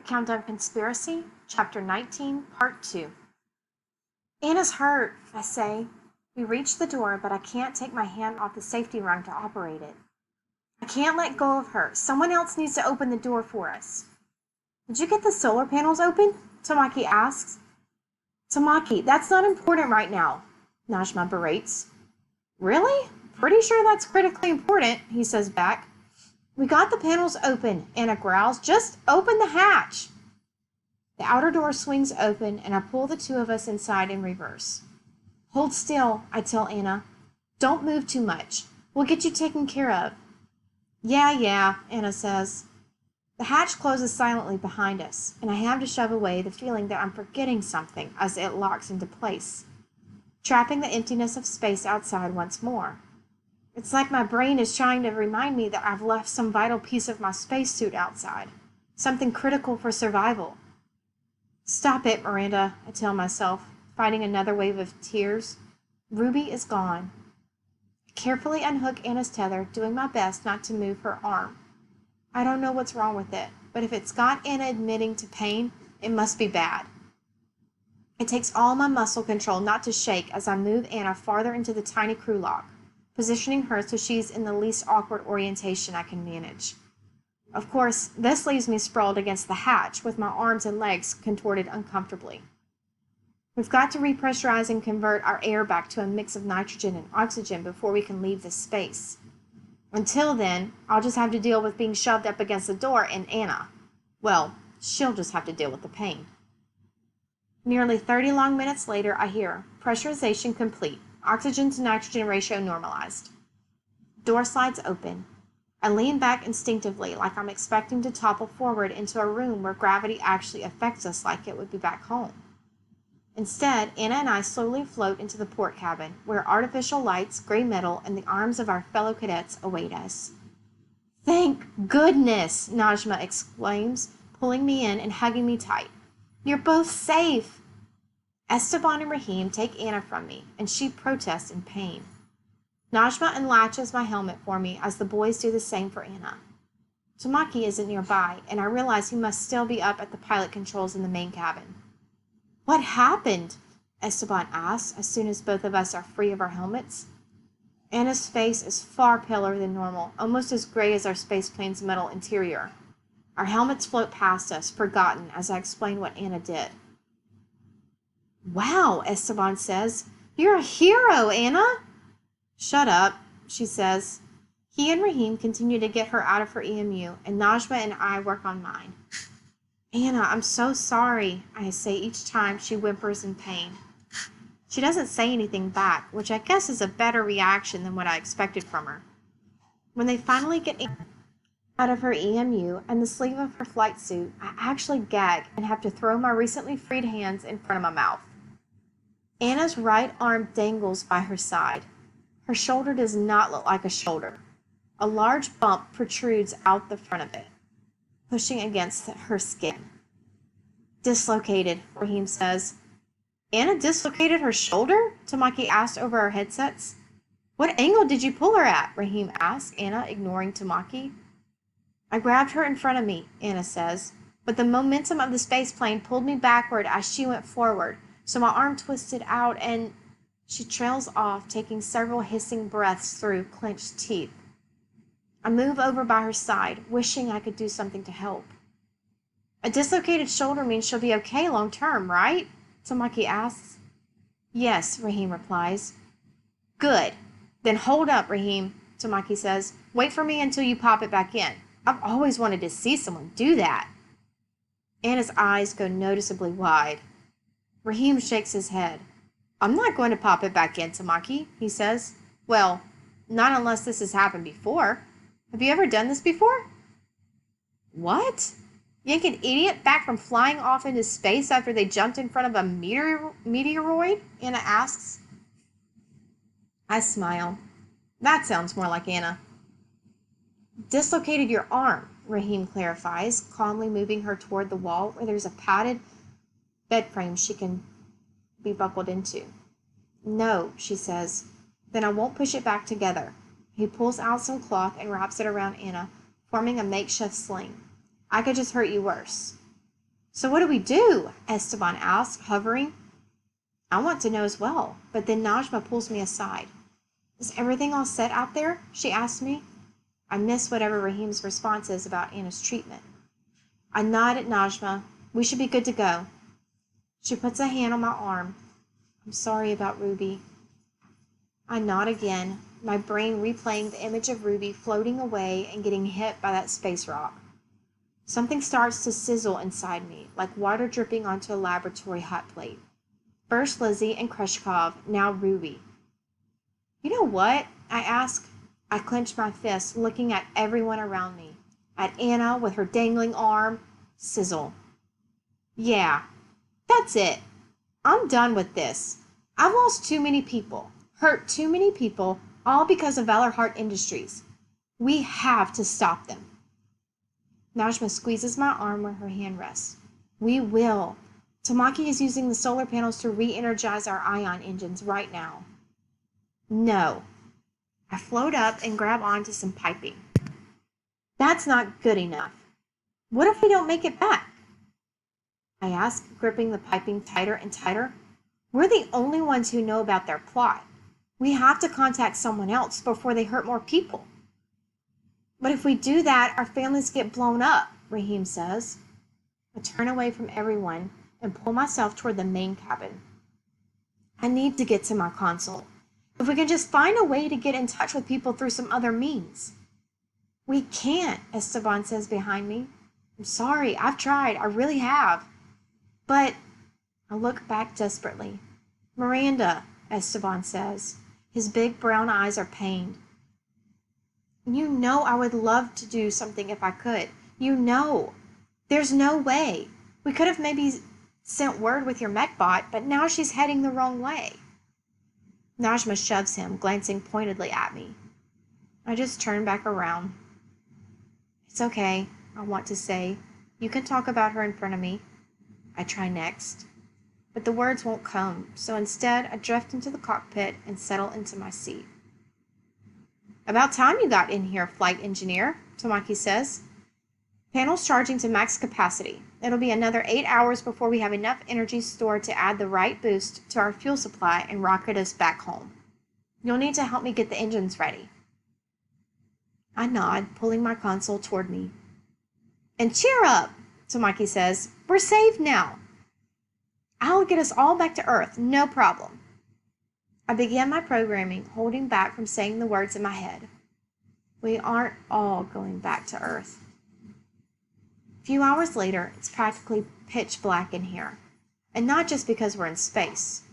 The Countdown Conspiracy, Chapter 19, Part 2. Anna's hurt, I say. We reach the door, but I can't take my hand off the safety rung to operate it. I can't let go of her. Someone else needs to open the door for us. Did you get the solar panels open? Tamaki asks. Tamaki, that's not important right now, Najma berates. Really? Pretty sure that's critically important, he says back. We got the panels open, Anna growls. Just open the hatch. The outer door swings open, and I pull the two of us inside in reverse. Hold still, I tell Anna. Don't move too much. We'll get you taken care of. Yeah, Anna says. The hatch closes silently behind us, and I have to shove away the feeling that I'm forgetting something as it locks into place, trapping the emptiness of space outside once more. It's like my brain is trying to remind me that I've left some vital piece of my spacesuit outside, something critical for survival. Stop it, Miranda, I tell myself, fighting another wave of tears. Ruby is gone. I carefully unhook Anna's tether, doing my best not to move her arm. I don't know what's wrong with it, but if it's got Anna admitting to pain, it must be bad. It takes all my muscle control not to shake as I move Anna farther into the tiny crew lock, positioning her so she's in the least awkward orientation I can manage. Of course, this leaves me sprawled against the hatch with my arms and legs contorted uncomfortably. We've got to repressurize and convert our air back to a mix of nitrogen and oxygen before we can leave this space. Until then, I'll just have to deal with being shoved up against the door and Anna. Well, she'll just have to deal with the pain. Nearly 30 long minutes later, I hear, pressurization complete, oxygen to nitrogen ratio normalized. Door slides open. I lean back instinctively like I'm expecting to topple forward into a room where gravity actually affects us like it would be back home. Instead, Anna and I slowly float into the port cabin, where artificial lights, gray metal, and the arms of our fellow cadets await us. Thank goodness, Najma exclaims, pulling me in and hugging me tight. You're both safe. Esteban and Rahim take Anna from me, and she protests in pain. Najma unlatches my helmet for me as the boys do the same for Anna. Tamaki isn't nearby, and I realize he must still be up at the pilot controls in the main cabin. What happened? Esteban asks as soon as both of us are free of our helmets. Anna's face is far paler than normal, almost as gray as our spaceplane's metal interior. Our helmets float past us, forgotten, as I explain what Anna did. Wow, Esteban says. You're a hero, Anna. Shut up, she says. He and Rahim continue to get her out of her EMU, and Najma and I work on mine. Anna, I'm so sorry, I say each time she whimpers in pain. She doesn't say anything back, which I guess is a better reaction than what I expected from her. When they finally get out of her EMU and the sleeve of her flight suit, I actually gag and have to throw my recently freed hands in front of my mouth. Anna's right arm dangles by her side. Her shoulder does not look like a shoulder. A large bump protrudes out the front of it, pushing against her skin. Dislocated, Rahim says. Anna dislocated her shoulder? Tamaki asked over our headsets. What angle did you pull her at? Rahim asked, Anna ignoring Tamaki. I grabbed her in front of me, Anna says, but the momentum of the space plane pulled me backward as she went forward, so my arm twisted out and she trails off, taking several hissing breaths through clenched teeth. I move over by her side, wishing I could do something to help. A dislocated shoulder means she'll be okay long term, right? Tamaki asks. Yes, Rahim replies. Good. Then hold up, Rahim, Tamaki says. Wait for me until you pop it back in. I've always wanted to see someone do that. Anna's eyes go noticeably wide. Rahim shakes his head. I'm not going to pop it back in, Tamaki, he says. Well, not unless this has happened before. Have you ever done this before? What? Yank an idiot back from flying off into space after they jumped in front of a meteoroid? Anna asks. I smile. That sounds more like Anna. Dislocated your arm, Rahim clarifies, calmly moving her toward the wall where there's a padded bed frame she can be buckled into. No, she says. Then I won't push it back together. He pulls out some cloth and wraps it around Anna, forming a makeshift sling. I could just hurt you worse. So what do we do? Esteban asked, hovering. I want to know as well, but then Najma pulls me aside. Is everything all set out there? She asks me. I miss whatever Raheem's response is about Anna's treatment. I nod at Najma. We should be good to go. She puts a hand on my arm. I'm sorry about Ruby. I nod again, my brain replaying the image of Ruby floating away and getting hit by that space rock. Something starts to sizzle inside me, like water dripping onto a laboratory hot plate. First Lizzie and Kreshkov, now Ruby. You know what? I ask. I clench my fist, looking at everyone around me. At Anna with her dangling arm. Sizzle. Yeah, that's it. I'm done with this. I've lost too many people, hurt too many people, all because of Valor Heart Industries. We have to stop them. Najma squeezes my arm where her hand rests. We will. Tamaki is using the solar panels to re-energize our ion engines right now. No. I float up and grab onto some piping. That's not good enough. What if we don't make it back? I ask, gripping the piping tighter and tighter. We're the only ones who know about their plot. We have to contact someone else before they hurt more people. But if we do that, our families get blown up, Raheem says. I turn away from everyone and pull myself toward the main cabin. I need to get to my console. If we can just find a way to get in touch with people through some other means. We can't, Esteban says behind me. I'm sorry, I've tried, I really have. But I look back desperately. Miranda, Esteban says. His big brown eyes are pained. You know I would love to do something if I could. You know. There's no way. We could have maybe sent word with your mechbot, but now she's heading the wrong way. Najma shoves him, glancing pointedly at me. I just turn back around. It's okay, I want to say. You can talk about her in front of me. I try next. But the words won't come, so instead I drift into the cockpit and settle into my seat. About time you got in here, flight engineer, Tamaki says. Panels charging to max capacity. It'll be another 8 hours before we have enough energy stored to add the right boost to our fuel supply and rocket us back home. You'll need to help me get the engines ready. I nod, pulling my console toward me. And cheer up, Tamaki says. We're safe now. I'll get us all back to Earth, no problem. I began my programming, holding back from saying the words in my head. We aren't all going back to Earth. A few hours later, it's practically pitch black in here. And not just because we're in space.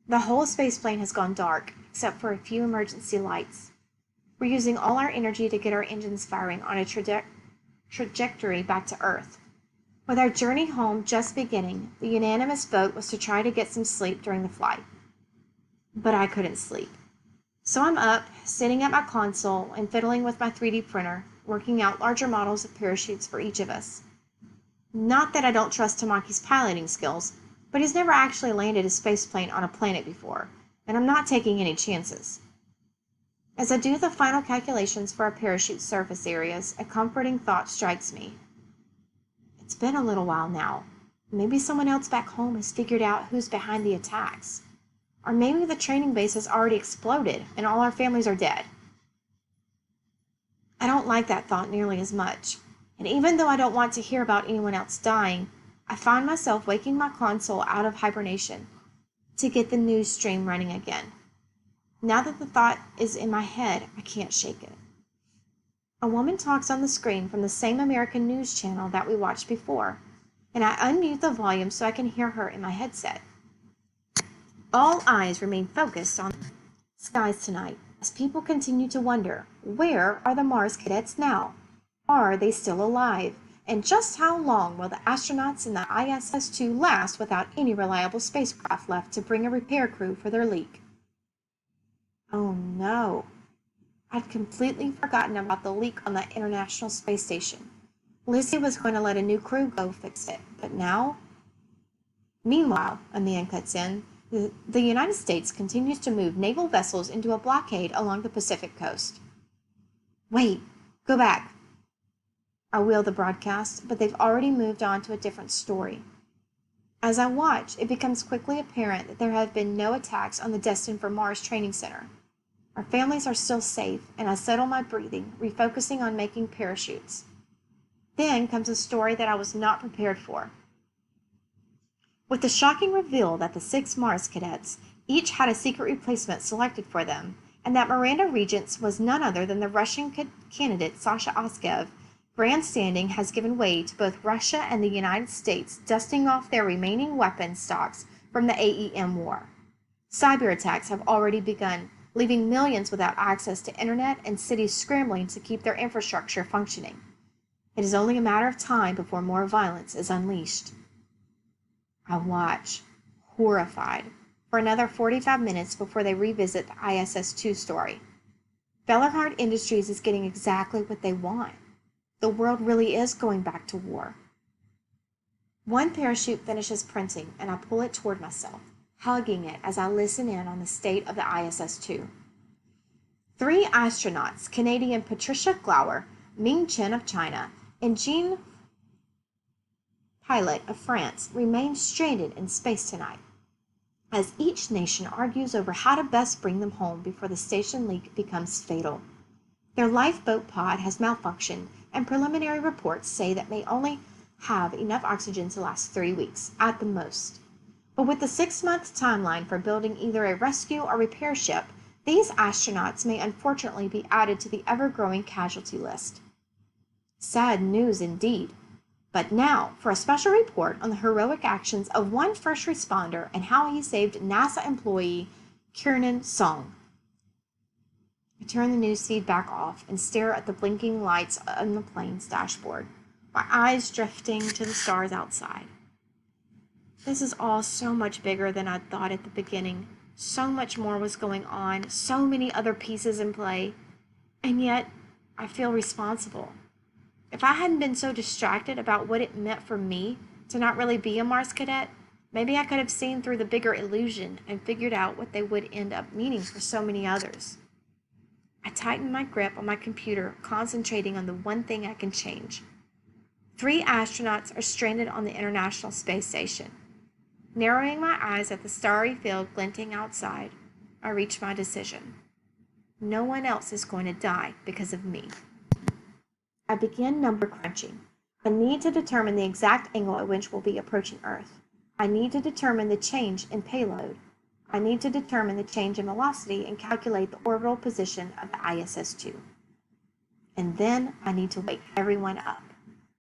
The whole spaceplane has gone dark, except for a few emergency lights. We're using all our energy to get our engines firing on a trajectory back to Earth. With our journey home just beginning, the unanimous vote was to try to get some sleep during the flight. But I couldn't sleep. So I'm up, sitting at my console and fiddling with my 3D printer, working out larger models of parachutes for each of us. Not that I don't trust Tamaki's piloting skills, but he's never actually landed a spaceplane on a planet before, and I'm not taking any chances. As I do the final calculations for our parachute surface areas, a comforting thought strikes me. It's been a little while now. Maybe someone else back home has figured out who's behind the attacks. Or maybe the training base has already exploded and all our families are dead. I don't like that thought nearly as much. And even though I don't want to hear about anyone else dying, I find myself waking my console out of hibernation to get the news stream running again. Now that the thought is in my head, I can't shake it. A woman talks on the screen from the same American news channel that we watched before, and I unmute the volume so I can hear her in my headset. All eyes remain focused on the skies tonight as people continue to wonder, where are the Mars cadets now? Are they still alive? And just how long will the astronauts in the ISS-2 last without any reliable spacecraft left to bring a repair crew for their leak? Oh no. I'd completely forgotten about the leak on the International Space Station. Lizzie was going to let a new crew go fix it, but now? Meanwhile, a man cuts in. The United States continues to move naval vessels into a blockade along the Pacific coast. Wait, go back. I wheel the broadcast, but they've already moved on to a different story. As I watch, it becomes quickly apparent that there have been no attacks on the Destined for Mars training center. Our families are still safe, and I settle my breathing, refocusing on making parachutes. Then comes a story that I was not prepared for. With the shocking reveal that the 6 Mars cadets each had a secret replacement selected for them, and that Miranda Regents was none other than the Russian candidate Sasha Askev, grandstanding has given way to both Russia and the United States dusting off their remaining weapon stocks from the AEM war. Cyber attacks have already begun, leaving millions without access to internet and cities scrambling to keep their infrastructure functioning. It is only a matter of time before more violence is unleashed. I watch, horrified, for another 45 minutes before they revisit the ISS-2 story. Fellerhard Industries is getting exactly what they want. The world really is going back to war. One parachute finishes printing, and I pull it toward myself, hugging it as I listen in on the state of the ISS-2. 3 astronauts, Canadian Patricia Glauer, Ming Chen of China, and Jean Pilot of France, remain stranded in space tonight, as each nation argues over how to best bring them home before the station leak becomes fatal. Their lifeboat pod has malfunctioned, and preliminary reports say that may only have enough oxygen to last 3 weeks, at the most. But with the 6-month timeline for building either a rescue or repair ship, these astronauts may unfortunately be added to the ever-growing casualty list. Sad news indeed. But now for a special report on the heroic actions of one first responder and how he saved NASA employee Kiernan Song. I turn the newsfeed back off and stare at the blinking lights on the plane's dashboard, my eyes drifting to the stars outside. This is all so much bigger than I'd thought at the beginning. So much more was going on, so many other pieces in play, and yet I feel responsible. If I hadn't been so distracted about what it meant for me to not really be a Mars cadet, maybe I could have seen through the bigger illusion and figured out what they would end up meaning for so many others. I tighten my grip on my computer, concentrating on the one thing I can change. 3 astronauts are stranded on the International Space Station. Narrowing my eyes at the starry field glinting outside, I reach my decision. No one else is going to die because of me. I begin number crunching. I need to determine the exact angle at which we'll be approaching Earth. I need to determine the change in payload. I need to determine the change in velocity and calculate the orbital position of the ISS-2. And then I need to wake everyone up.